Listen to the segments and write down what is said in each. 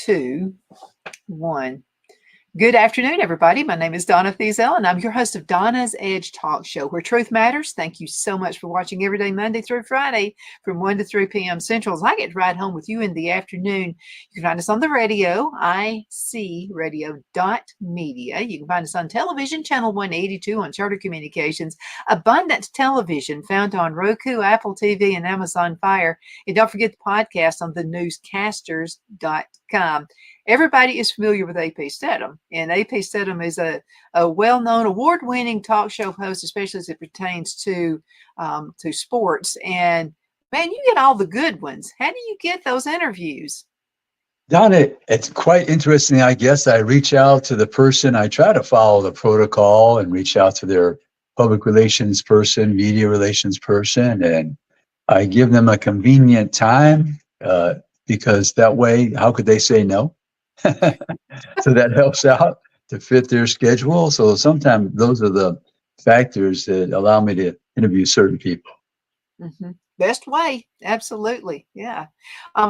2, 1. Good afternoon, everybody. My name is Donna Thiesel, and I'm your host of Donna's Edge Talk Show, where truth matters. Thank you so much for watching every day, Monday through Friday, from 1 to 3 p.m. Central. As I get to ride home with you in the afternoon, you can find us on the radio, icradio.media. You can find us on television, channel 182 on Charter Communications, Abundant Television, found on Roku, Apple TV, and Amazon Fire. And don't forget the podcast on thenewscasters.com. Everybody is familiar with AP Steadham, and AP Steadham is a well-known, award-winning talk show host, especially as it pertains to sports. And man, you get all the good ones. How do you get those interviews? Donna, it's quite interesting. I guess I reach out to the person. I try to follow the protocol and reach out to their public relations person, media relations person, and I give them a convenient time because that way, how could they say no? So that helps out to fit their schedule. So sometimes those are the factors that allow me to interview certain people. Mm-hmm. Best way. Absolutely. Yeah.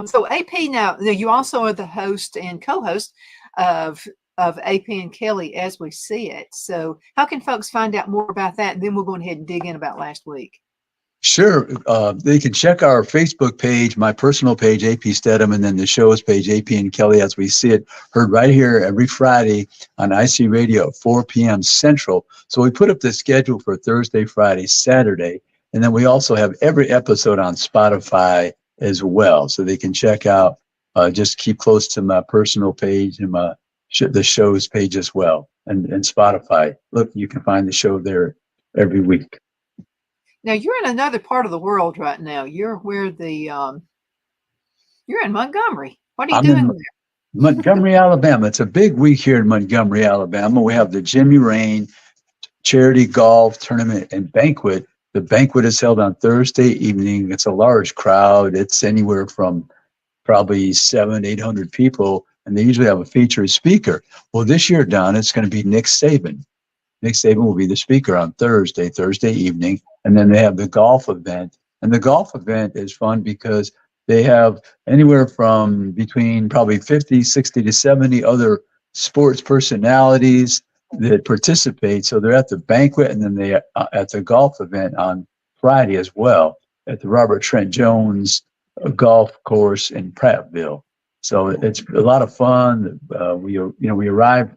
So AP, now you also are the host and co-host of AP and Kelly As We See It. So how can folks find out more about that? And then we'll go ahead and dig in about last week. Sure. They can check our Facebook page, my personal page, AP Steadham, and then the show's page, AP and Kelly As We See It, heard right here every Friday on IC Radio at 4 p.m. Central. So we put up the schedule for Thursday, Friday, Saturday, and then we also have every episode on Spotify as well. So they can check out, just keep close to my personal page and the show's page as well, and Spotify. Look, you can find the show there every week. Now you're in another part of the world right now. You're where you're in Montgomery. What are you doing there? Montgomery, Alabama. It's a big week here in Montgomery, Alabama. We have the Jimmy Rain Charity Golf Tournament and Banquet. The banquet is held on Thursday evening. It's a large crowd. It's anywhere from probably 700-800 people, and they usually have a featured speaker. Well, this year, Don, it's going to be Nick Saban. Nick Saban will be the speaker on Thursday evening. And then they have the golf event. And the golf event is fun because they have anywhere from between probably 50, 60 to 70 other sports personalities that participate. So they're at the banquet and then they at the golf event on Friday as well at the Robert Trent Jones golf course in Prattville. So it's a lot of fun. We arrived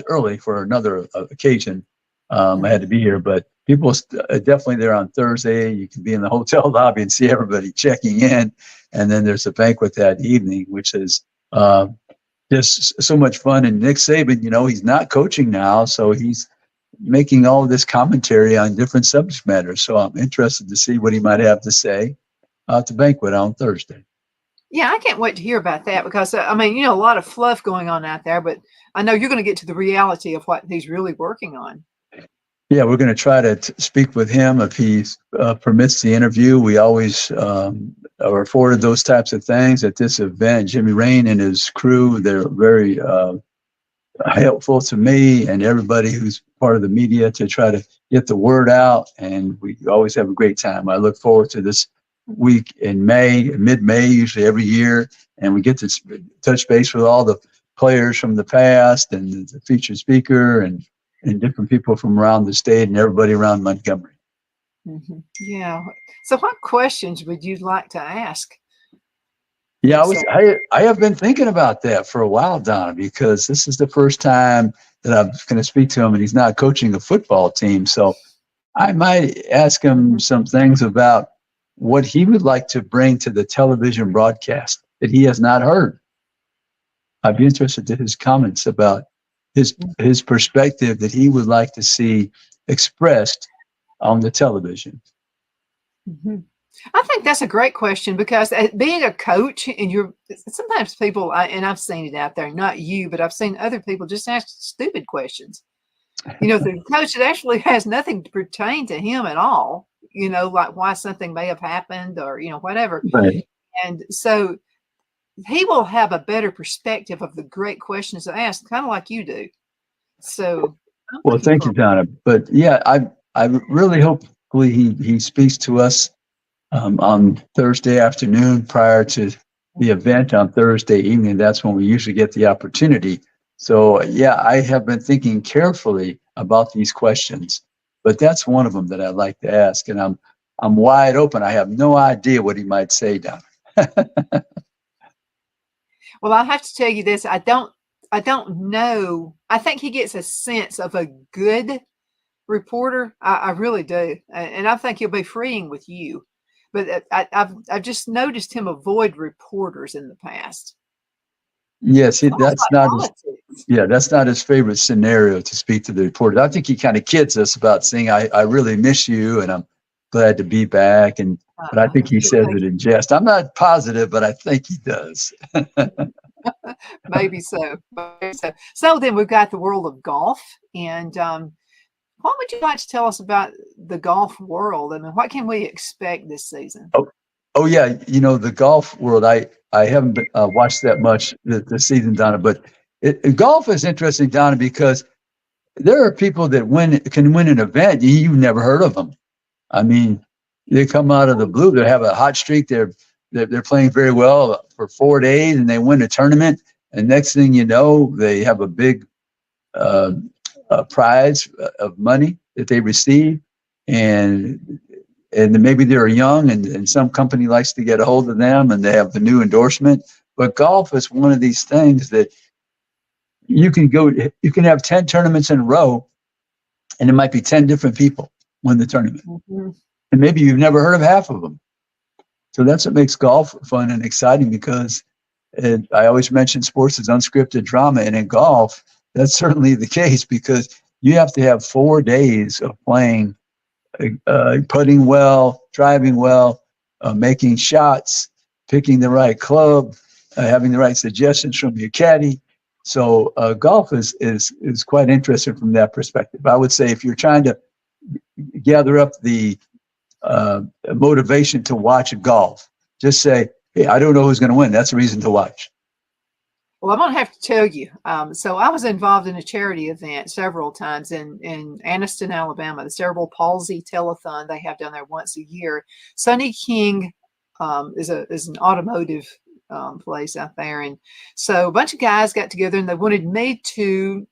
early for another occasion. I had to be here, but people definitely there on Thursday. You can be in the hotel lobby and see everybody checking in, and then there's a banquet that evening, which is just so much fun. And Nick Saban, he's not coaching now, so he's making all of this commentary on different subject matters. So I'm interested to see what he might have to say at the banquet on Thursday. Yeah, I can't wait to hear about that because, a lot of fluff going on out there, but I know you're going to get to the reality of what he's really working on. Yeah, we're going to try to speak with him if he permits the interview. We always are afforded those types of things at this event. Jimmy Rain and his crew, they're very helpful to me and everybody who's part of the media to try to get the word out, and we always have a great time. I look forward to this week in mid-May, usually every year, and we get to touch base with all the players from the past and the featured speaker and different people from around the state and everybody around Montgomery. Mm-hmm. Yeah. So what questions would you like to ask? Yeah, I have been thinking about that for a while, Donna, because this is the first time that I'm going to speak to him, and he's not coaching a football team. So I might ask him some things about what he would like to bring to the television broadcast that he has not heard. I'd be interested in his comments about his perspective that he would like to see expressed on the television. Mm-hmm. I think that's a great question because being a coach, and sometimes people, and I've seen it out there, not you, but I've seen other people just ask stupid questions. The coach, it actually has nothing to pertain to him at all. Like why something may have happened or, whatever. Right. And so he will have a better perspective of the great questions to ask, kind of like you do. So, well, thank you, Donna. But yeah, I really hopefully he speaks to us on Thursday afternoon prior to the event on Thursday evening. That's when we usually get the opportunity. So yeah, I have been thinking carefully about these questions, but that's one of them that I'd like to ask. And I'm wide open. I have no idea what he might say, Don. Well, I have to tell you this. I don't know. I think he gets a sense of a good reporter. I really do. And I think he'll be freeing with you. But I've just noticed him avoid reporters in the past. Yes, It's almost that's like not his, politics. yeah, that's not his favorite scenario to speak to the reporter. I think he kind of kids us about saying, I really miss you and I'm glad to be back. And but I think he You says think it in jest. I'm not positive, but I think he does. maybe so. Maybe so. So then we've got the world of golf. And what would you like to tell us about the golf world? I mean, what can we expect this season? Oh, oh yeah, the golf world. I haven't been, watched that much this season, Donna. But golf is interesting, Donna, because there are people that can win an event you've never heard of them. I mean, they come out of the blue. They have a hot streak. They're playing very well for 4 days, and they win a tournament. And next thing you know, they have a big uh, prize of money that they receive, and maybe they're young, and some company likes to get a hold of them, and they have the new endorsement. But golf is one of these things that you can have 10 tournaments in a row, and it might be 10 different people win the tournament, Mhm. and maybe you've never heard of half of them. So that's what makes golf fun and exciting, because I always mention sports as unscripted drama, and in golf, that's certainly the case, because you have to have 4 days of playing, putting well, driving well, making shots, picking the right club, having the right suggestions from your caddy. So golf is quite interesting from that perspective. I would say if you're trying to gather up the motivation to watch golf, just say, hey, I don't know who's going to win. That's a reason to watch. Well, I'm going to have to tell you. So I was involved in a charity event several times in Anniston, Alabama, the cerebral palsy telethon they have down there once a year. Sonny King is an automotive place out there, and so a bunch of guys got together and they wanted me to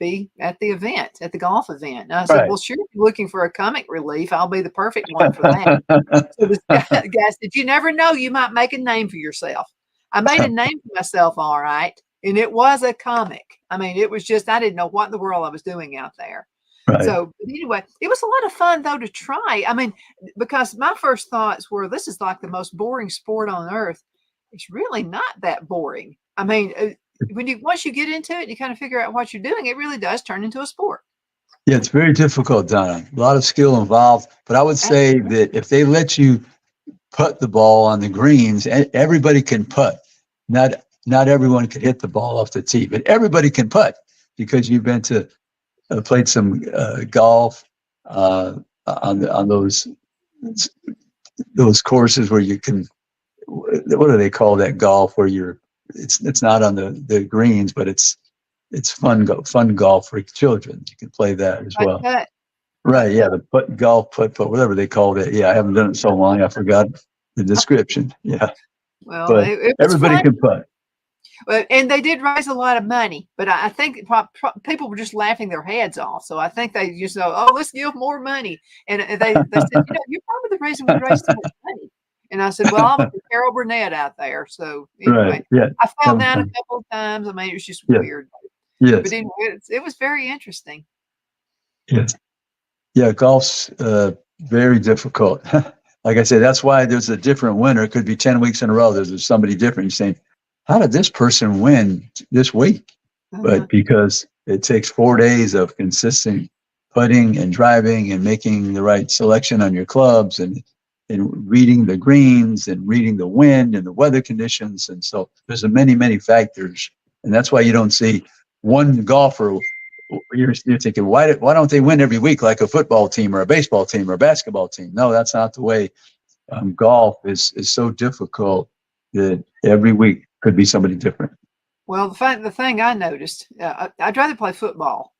be at the event, at the golf event. And I said, Right. well, sure, if you're looking for a comic relief, I'll be the perfect one for that. So this guy said, you never know, you might make a name for yourself. I made a name for myself, all right. And it was a comic. I mean, it was just, I didn't know what in the world I was doing out there. Right. So anyway, it was a lot of fun though to try. I mean, because my first thoughts were, this is like the most boring sport on earth. It's really not that boring. I mean, once you get into it, you kind of figure out what you're doing. It really does turn into a sport. Yeah, it's very difficult, Donna. A lot of skill involved. But I would say that if they let you putt the ball on the greens, everybody can putt. Not everyone can hit the ball off the tee, but everybody can putt, because you've been to played some golf on those courses where you can. What do they call that golf where it's not on the greens, but it's fun golf for children. You can play that as well. Putt, Right, yeah, the putt, whatever they called it. Yeah, I haven't done it so long, I forgot the description. Yeah, well, but it was everybody fun. can putt. And they did raise a lot of money, but I think people were just laughing their heads off. So I think they just know, oh, let's give more money. And they said, you're probably the reason we raised so much money. And I said, well, I was with Carol Burnett out there. So anyway, Right, yeah. I fell down a couple of times. I mean, it was just Yeah. weird. Yes. But anyway, it was very interesting. Yes. Yeah, golf's very difficult. Like I said, that's why there's a different winner. It could be 10 weeks in a row. There's somebody different. You're saying, how did this person win this week? But because it takes 4 days of consistent putting and driving and making the right selection on your clubs, and reading the greens and reading the wind and the weather conditions. And so there's many factors. And that's why you don't see one golfer. You're thinking, why don't they win every week like a football team or a baseball team or a basketball team? No, that's not the way. Golf is so difficult that every week could be somebody different. Well, the thing I noticed, I'd rather play football,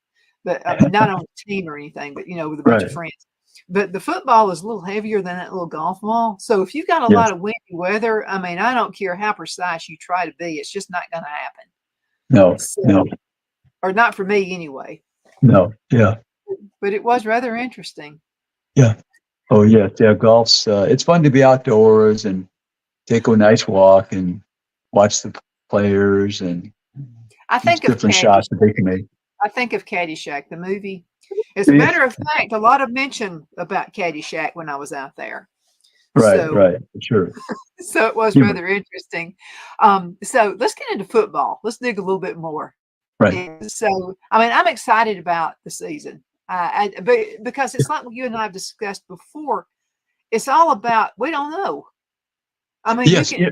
but not on a team or anything, but with a bunch of friends. But the football is a little heavier than that little golf ball. So if you've got a Yes. lot of windy weather, I mean, I don't care how precise you try to be, it's just not going to happen. No, no, So, or not for me anyway. no. Yeah. But it was rather interesting. Yeah. Oh, yeah. Yeah. Golf's, it's fun to be outdoors and take a nice walk and watch the players and I these think of different shots that Caddyshack. they can make. I think of Caddyshack, the movie. As a Yeah. matter of fact, a lot of mention about Caddyshack when I was out there. Right, So, right. For sure. so it was Humor. rather interesting. So let's get into football. Let's dig a little bit more. Right. And so, I mean, I'm excited about the season. Because it's like you and I have discussed before. It's all about we don't know. I mean, Yes. you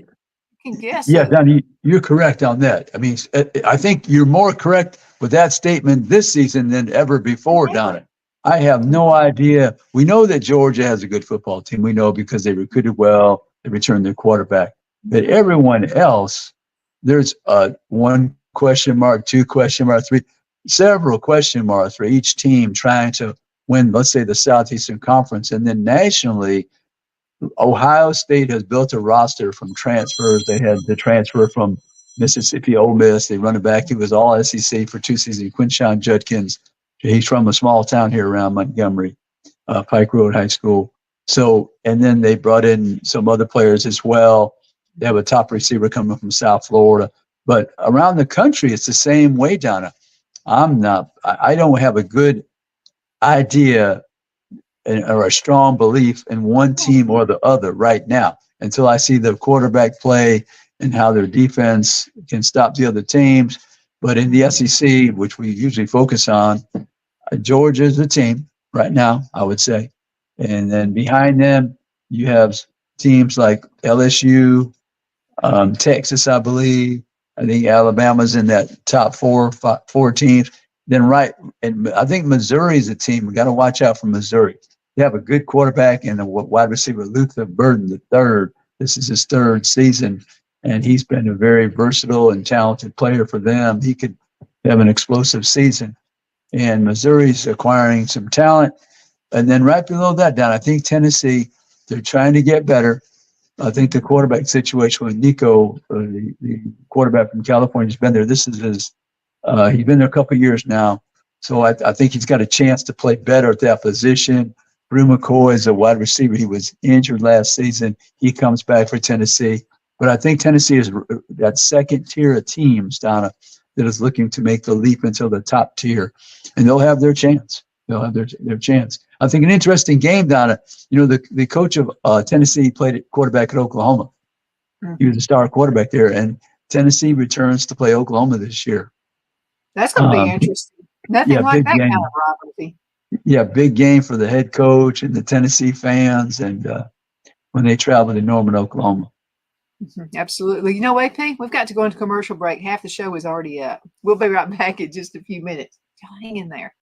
can guess. Yeah, Donnie, you're correct on that. I mean, I think you're more correct with that statement this season than ever before, Donna. I have no idea. We know that Georgia has a good football team. We know because they recruited well, they returned their quarterback. But everyone else, there's one question mark, two question mark, three, several question marks for each team trying to win, let's say, the Southeastern Conference. And then nationally, Ohio State has built a roster from transfers. They had the transfer from Mississippi Ole Miss. They run it back. He was all SEC for 2 seasons. Quinshawn Judkins. He's from a small town here around Montgomery, Pike Road High School. So, and then they brought in some other players as well. They have a top receiver coming from South Florida. But around the country, it's the same way, Donna. I don't have a good idea or a strong belief in one team or the other right now until I see the quarterback play and how their defense can stop the other teams. But in the SEC, which we usually focus on, Georgia is the team right now, I would say. And then behind them, you have teams like LSU, Texas, I believe. I think Alabama's in that top four teams. Then and I think Missouri is a team. We got to watch out for Missouri. They have a good quarterback and a wide receiver, Luther Burden, the third. This is his third season, and he's been a very versatile and talented player for them. He could have an explosive season. And Missouri's acquiring some talent. And then right below that, down, I think Tennessee, they're trying to get better. I think the quarterback situation with Nico, the quarterback from California, has been there. This is he's been there a couple of years now. So I think he's got a chance to play better at that position. Brew McCoy is a wide receiver. He was injured last season. He comes back for Tennessee. But I think Tennessee is that second tier of teams, Donna, that is looking to make the leap into the top tier. And they'll have their chance. They'll have their chance. I think an interesting game, Donna, the coach of Tennessee played at quarterback at Oklahoma. Mm-hmm. He was a star quarterback there. And Tennessee returns to play Oklahoma this year. That's going to be interesting. Nothing like that kind of rivalry. Yeah, big game for the head coach and the Tennessee fans, and when they travel to Norman, Oklahoma. Mm-hmm. Absolutely. You know, AP, we've got to go into commercial break. Half the show is already up. We'll be right back in just a few minutes. Hang in there.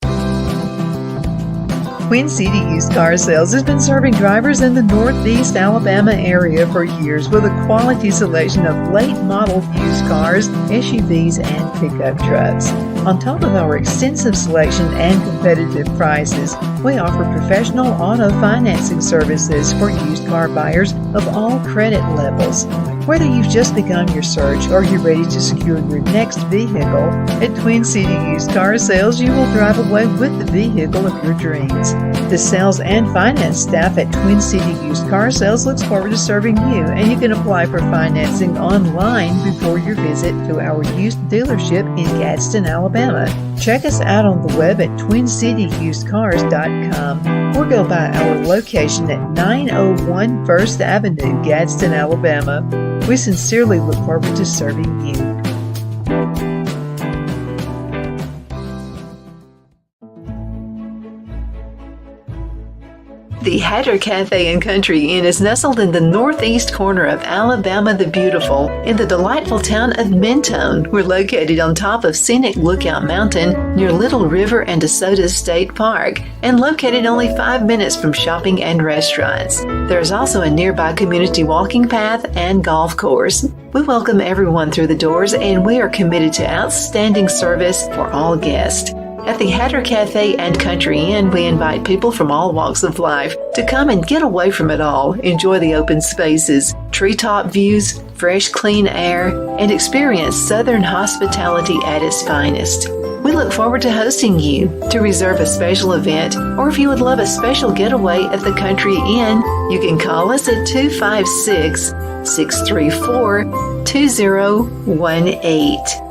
Twin City Used Car Sales has been serving drivers in the Northeast Alabama area for years with a quality selection of late model used cars, SUVs, and pickup trucks. On top of our extensive selection and competitive prices, we offer professional auto financing services for used car buyers of all credit levels. Whether you've just begun your search or you're ready to secure your next vehicle, at Twin City Used Car Sales, you will drive away with the vehicle of your dreams. The sales and finance staff at Twin City Used Car Sales looks forward to serving you, and you can apply for financing online before your visit to our used dealership in Gadsden, Alabama. Check us out on the web at twincityusedcars.com or go by our location at 901 First Avenue, Gadsden, Alabama. We sincerely look forward to serving you. The Hatter Cafe and Country Inn is nestled in the northeast corner of Alabama the Beautiful in the delightful town of Mentone. We're located on top of scenic Lookout Mountain near Little River and DeSoto State Park and located only 5 minutes from shopping and restaurants. There's also a nearby community walking path and golf course. We welcome everyone through the doors and we are committed to outstanding service for all guests. At the Hatter Cafe and Country Inn, we invite people from all walks of life to come and get away from it all, enjoy the open spaces, treetop views, fresh, clean air, and experience Southern hospitality at its finest. We look forward to hosting you. To reserve a special event, or if you would love a special getaway at the Country Inn, you can call us at 256-634-2018.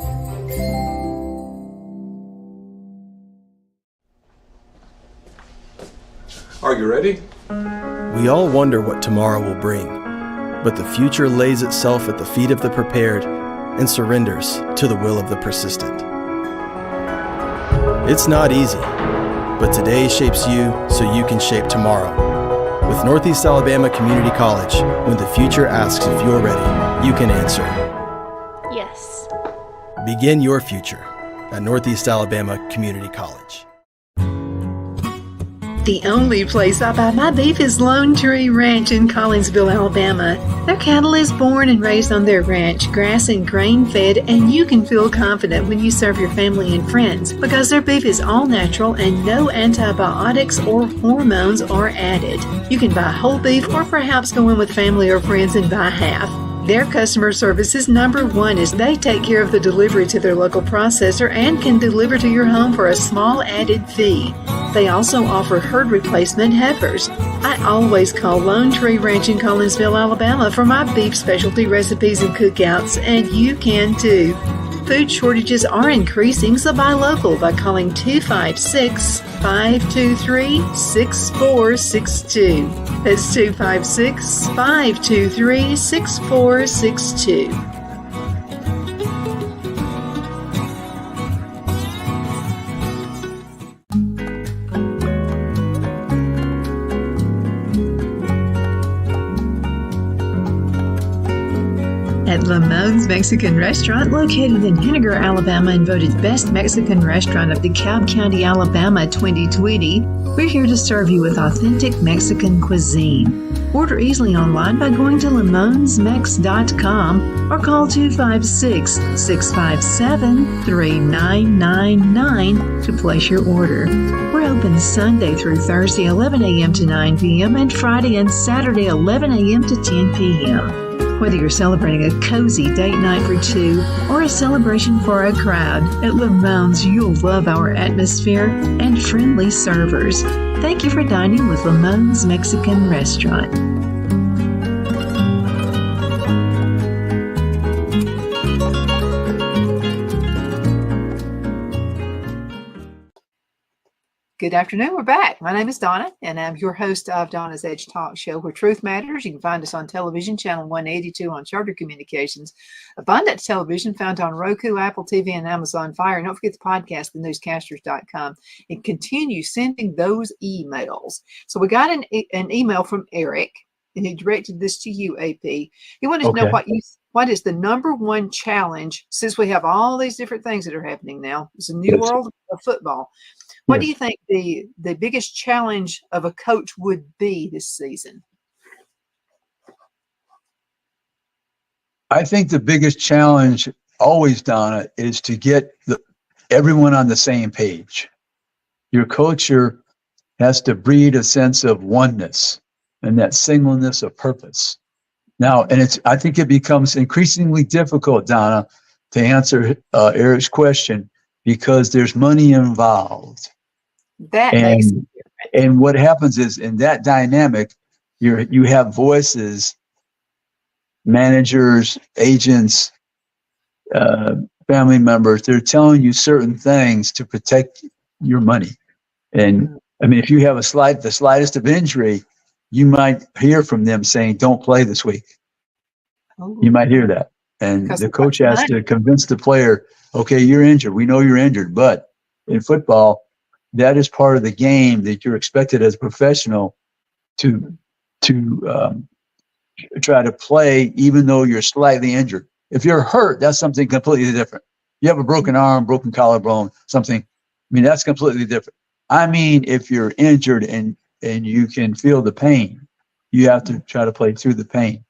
Are you ready? We all wonder what tomorrow will bring, but the future lays itself at the feet of the prepared and surrenders to the will of the persistent. It's not easy, but today shapes you so you can shape tomorrow. With Northeast Alabama Community College, when the future asks if you're ready, you can answer. Yes. Begin your future at Northeast Alabama Community College. The only place I buy my beef is Lone Tree Ranch in Collinsville, Alabama. Their cattle is born and raised on their ranch, grass and grain fed, and you can feel confident when you serve your family and friends because their beef is all natural and no antibiotics or hormones are added. You can buy whole beef or perhaps go in with family or friends and buy half. Their customer service is number one as they take care of the delivery to their local processor and can deliver to your home for a small added fee. They also offer herd replacement heifers. I always call Lone Tree Ranch in Collinsville, Alabama for my beef specialty recipes and cookouts, and you can too. Food shortages are increasing, so buy local by calling 256-523-6462. That's 256-523-6462. At Lamone's Mexican Restaurant, located in Henniger, Alabama, and voted Best Mexican Restaurant of DeKalb County, Alabama 2020, we're here to serve you with authentic Mexican cuisine. Order easily online by going to lamonsmex.com or call 256-657-3999 to place your order. We're open Sunday through Thursday, 11 a.m. to 9 p.m., and Friday and Saturday, 11 a.m. to 10 p.m. Whether you're celebrating a cozy date night for two or a celebration for a crowd, at Lamone's you'll love our atmosphere and friendly servers. Thank you for dining with Lamone's Mexican Restaurant. Good afternoon. We're back. My name is Donna, and I'm your host of Donna's Edge Talk Show, where truth matters. You can find us on television, channel 182 on Charter Communications, Abundant Television, found on Roku, Apple TV, and Amazon Fire. And don't forget the podcast, thenewscasters.com, and continue sending those emails. So we got an email from Eric, and he directed this to you, AP. He wanted to know what is the number one challenge, since we have all these different things that are happening now. It's a new world of football. What do you think the biggest challenge of a coach would be this season? I think the biggest challenge always, Donna, is to get everyone on the same page. Your culture has to breed a sense of oneness and that singleness of purpose. Now, and I think it becomes increasingly difficult, Donna, to answer Eric's question because there's money involved. That makes it different. And what happens is in that dynamic, you have voices, managers, agents, family members. They're telling you certain things to protect your money. And I mean, if you have the slightest of injury, you might hear from them saying, "Don't play this week." You might hear that, and the coach has to convince the player, "Okay, you're injured. We know you're injured, but in football, that is part of the game that you're expected as a professional to try to play, even though you're slightly injured. If you're hurt, that's something completely different. You have a broken arm, broken collarbone, something. I mean, that's completely different. I mean, if you're injured and you can feel the pain, you have to try to play through the pain,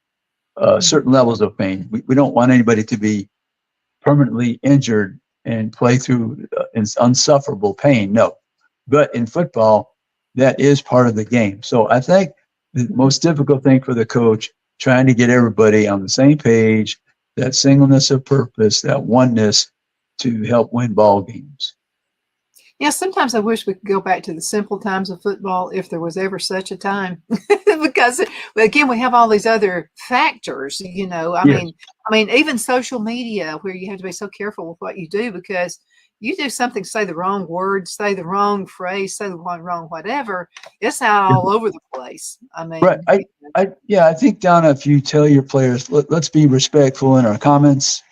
certain levels of pain. We don't want anybody to be permanently injured and play through unsufferable pain. No, but in football, that is part of the game. So I think the most difficult thing for the coach, trying to get everybody on the same page, that singleness of purpose, that oneness to help win ball games. Yeah, sometimes I wish we could go back to the simple times of football if there was ever such a time, because again, we have all these other factors, you know. Yes. I mean, even social media where you have to be so careful with what you do because you do something, say the wrong word, say the wrong phrase, say the wrong whatever, it's out all over the place. I mean, Right. I think, Donna, if you tell your players, let's be respectful in our comments.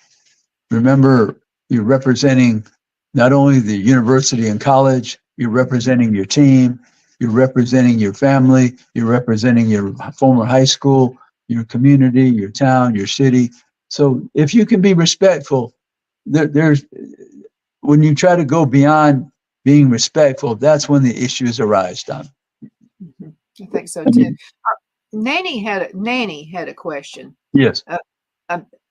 Remember, you're representing not only the university and college, you're representing your team, you're representing your family, you're representing your former high school, your community, your town, your city. So if you can be respectful, there's when you try to go beyond being respectful, that's when the issues arise, Don. I think so too. Nanny had a question. Yes.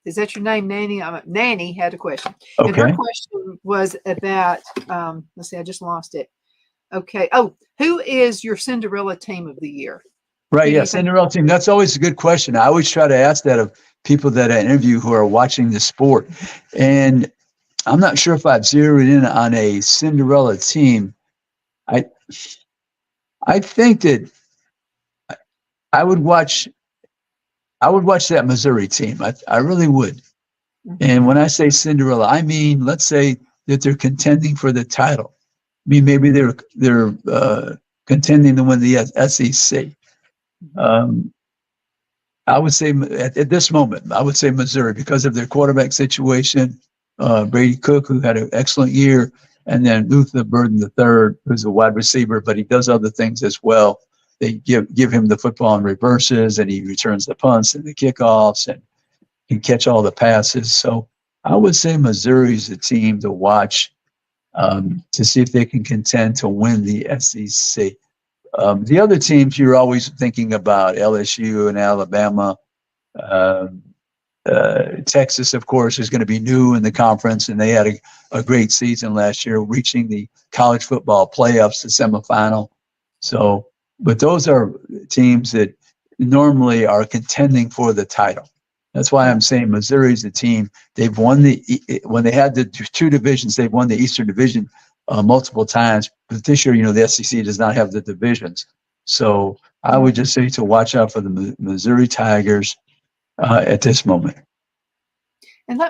Is that your name, Nanny? Nanny had a question. Okay. And her question was about, let's see, I just lost it. Okay. Oh, who is your Cinderella team of the year? Right. Yeah. Cinderella team. That's always a good question. I always try to ask that of people that I interview who are watching the sport. And I'm not sure if I've zeroed in on a Cinderella team. I think that I would watch that Missouri team. I really would. And when I say Cinderella, I mean, let's say that they're contending for the title. I mean, maybe they're contending to win the SEC. I would say at this moment, I would say Missouri because of their quarterback situation. Brady Cook, who had an excellent year, and then Luther Burden III, who's a wide receiver, but he does other things as well. They give him the football in reverses, and he returns the punts and the kickoffs, and can catch all the passes. So I would say Missouri's the team to watch to see if they can contend to win the SEC. The other teams you're always thinking about, LSU and Alabama. Texas, of course, is going to be new in the conference, and they had a great season last year, reaching the college football playoffs, the semifinal. So, but those are teams that normally are contending for the title. That's why I'm saying Missouri's the team. They've won when they had the two divisions, they've won the Eastern Division multiple times. But this year, the SEC does not have the divisions. So I would just say to watch out for the Missouri Tigers at this moment. And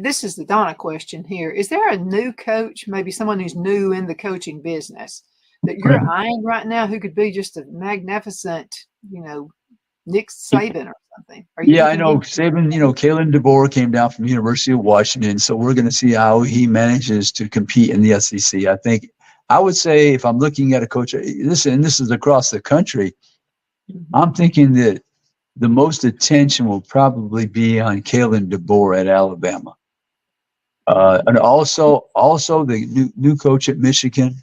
this is the Donna question here. Is there a new coach, maybe someone who's new in the coaching business that you're eyeing right now who could be just a magnificent, Nick Saban or something? I know Saban, Kalen DeBoer came down from the University of Washington. So we're going to see how he manages to compete in the SEC. I would say if I'm looking at a coach, this is across the country, I'm thinking that the most attention will probably be on Kalen DeBoer at Alabama. And also the new coach at Michigan.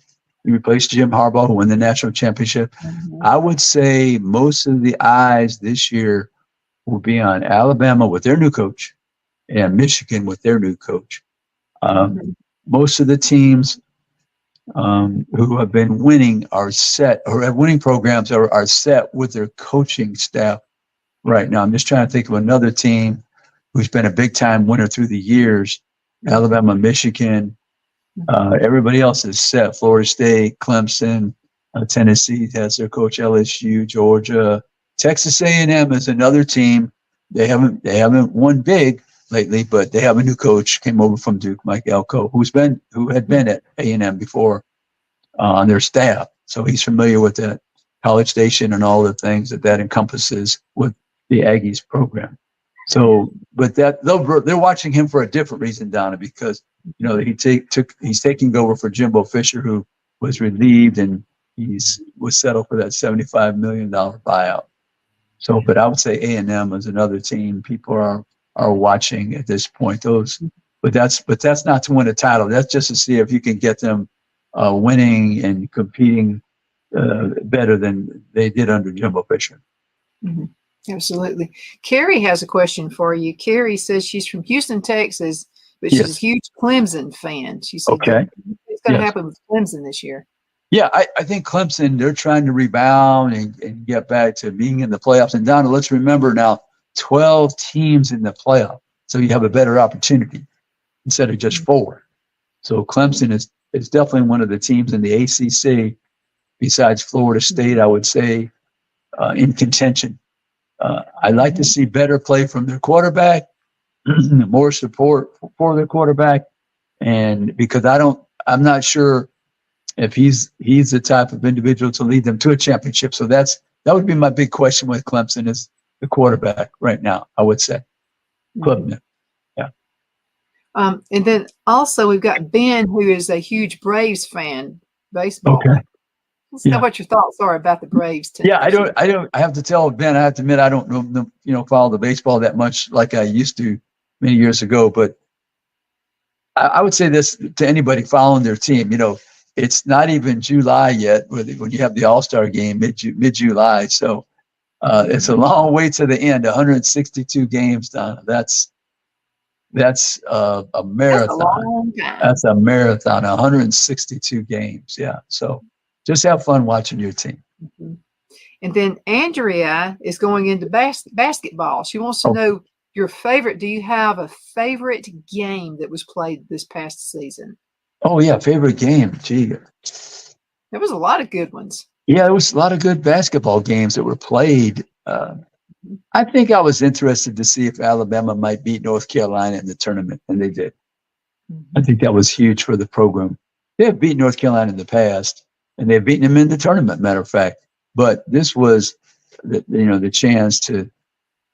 He replaced Jim Harbaugh, who won the national championship. I would say most of the eyes this year will be on Alabama with their new coach and Michigan with their new coach. Most of the teams who have been winning are set, or have winning programs are set with their coaching staff right now. I'm just trying to think of another team who's been a big-time winner through the years. Alabama, Michigan. Everybody else is set. Florida State, Clemson, Tennessee has their coach. LSU, Georgia, Texas A&M is another team. They haven't won big lately, but they have a new coach. Came over from Duke, Mike Elko, who had been at A&M before on their staff. So he's familiar with that College Station and all the things that encompasses with the Aggies program. So, but they're watching him for a different reason, Donna, because he's taking over for Jimbo Fisher, who was relieved, and was settled for that $75 million buyout. So, but I would say A&M is another team people are watching at this point. But that's not to win a title. That's just to see if you can get them winning and competing better than they did under Jimbo Fisher. Absolutely. Carrie has a question for you. Carrie says she's from Houston, Texas, but she's Yes. a huge Clemson fan. She said, Okay. "What's going to Yes. happen with Clemson this year?" Yeah, I think Clemson, they're trying to rebound and get back to being in the playoffs. And Donna, let's remember now, 12 teams in the playoff. So you have a better opportunity instead of just 4. So Clemson is definitely one of the teams in the ACC, besides Florida State, I would say, in contention. I'd like to see better play from their quarterback, more support for their quarterback. And because I'm not sure if he's the type of individual to lead them to a championship. So that would be my big question with Clemson is the quarterback right now, I would say. Klubnik. Yeah. And then also we've got Ben, who is a huge Braves fan, baseball. Okay. Let's know what your thoughts are about the Braves. Yeah, I have to tell Ben, I have to admit, I don't know, follow the baseball that much like I used to many years ago, but I would say this to anybody following their team, it's not even July yet when you have the All-Star game mid-July. So it's a long way to the end, 162 games, Donna. That's a marathon. That's a marathon, 162 games. Yeah. So just have fun watching your team. Mm-hmm. And then Andrea is going into basketball. She wants to know your favorite. Do you have a favorite game that was played this past season? Oh, yeah. Favorite game. Gee. There was a lot of good ones. Yeah, there was a lot of good basketball games that were played. I think I was interested to see if Alabama might beat North Carolina in the tournament, and they did. I think that was huge for the program. They have beaten North Carolina in the past, and they've beaten them in the tournament, matter of fact. But this was, the chance to,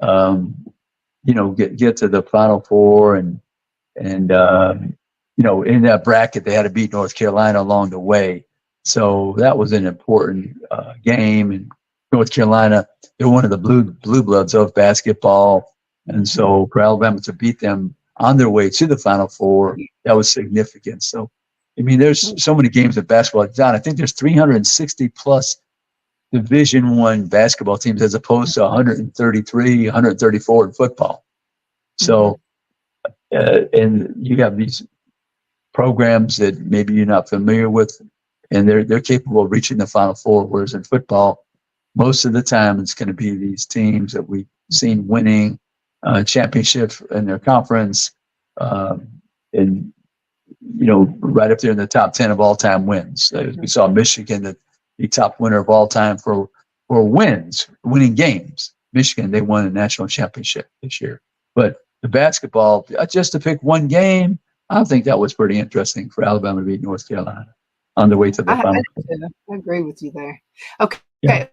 get to the Final Four, and in that bracket they had to beat North Carolina along the way. So that was an important game. And North Carolina, they're one of the blue bloods of basketball, and so for Alabama to beat them on their way to the Final Four, that was significant. So, I mean, there's so many games of basketball. John, I think there's 360 plus Division I basketball teams as opposed to 133, 134 in football. So, and you have these programs that maybe you're not familiar with, and they're capable of reaching the Final Four. Whereas in football, most of the time it's going to be these teams that we've seen winning championships in their conference, and right up there in the top 10 of all time wins. We saw Michigan, the top winner of all time for winning games. Michigan, they won a national championship this year. But the basketball, just to pick one game, I think that was pretty interesting for Alabama to beat North Carolina on the way to the Final Four. I agree with you there. Okay. Yeah.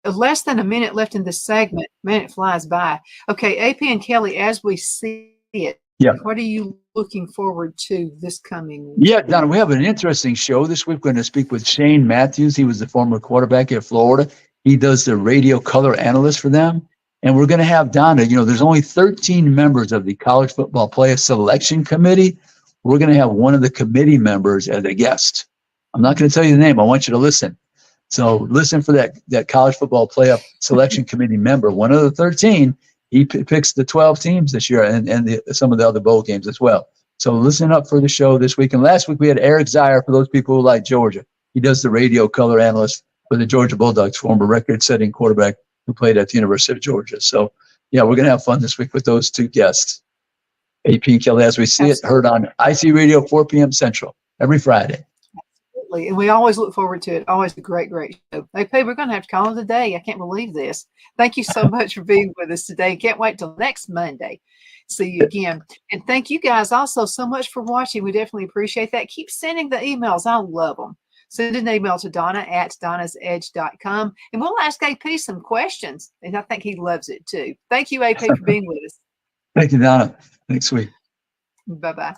Less than a minute left in this segment. Man, it flies by. Okay, AP and Kelly, as we see it, what are you looking forward to this coming week? Yeah, Donna, we have an interesting show this week. We're going to speak with Shane Matthews. He was the former quarterback at Florida. He does the radio color analyst for them. And we're going to have Donna, there's only 13 members of the College Football Player Selection Committee. We're going to have one of the committee members as a guest. I'm not going to tell you the name. I want you to listen. So listen for that College Football Playoff Selection Committee member, one of the 13. He picks the 12 teams this year and some of the other bowl games as well. So listen up for the show this week. And last week we had Eric Zier, for those people who like Georgia. He does the radio color analyst for the Georgia Bulldogs, former record-setting quarterback who played at the University of Georgia. So, yeah, we're going to have fun this week with those two guests. AP and Kelly, as we see it, heard on IC Radio, 4 p.m. Central, every Friday. Absolutely. And we always look forward to it. Always a great, great show. AP, we're going to have to call it a day. I can't believe this. Thank you so much for being with us today. Can't wait till next Monday. See you again. And thank you guys also so much for watching. We definitely appreciate that. Keep sending the emails. I love them. Send an email to Donna@donnasedge.com, and we'll ask AP some questions. And I think he loves it too. Thank you, AP, for being with us. Thank you, Donna. Next week. Bye-bye.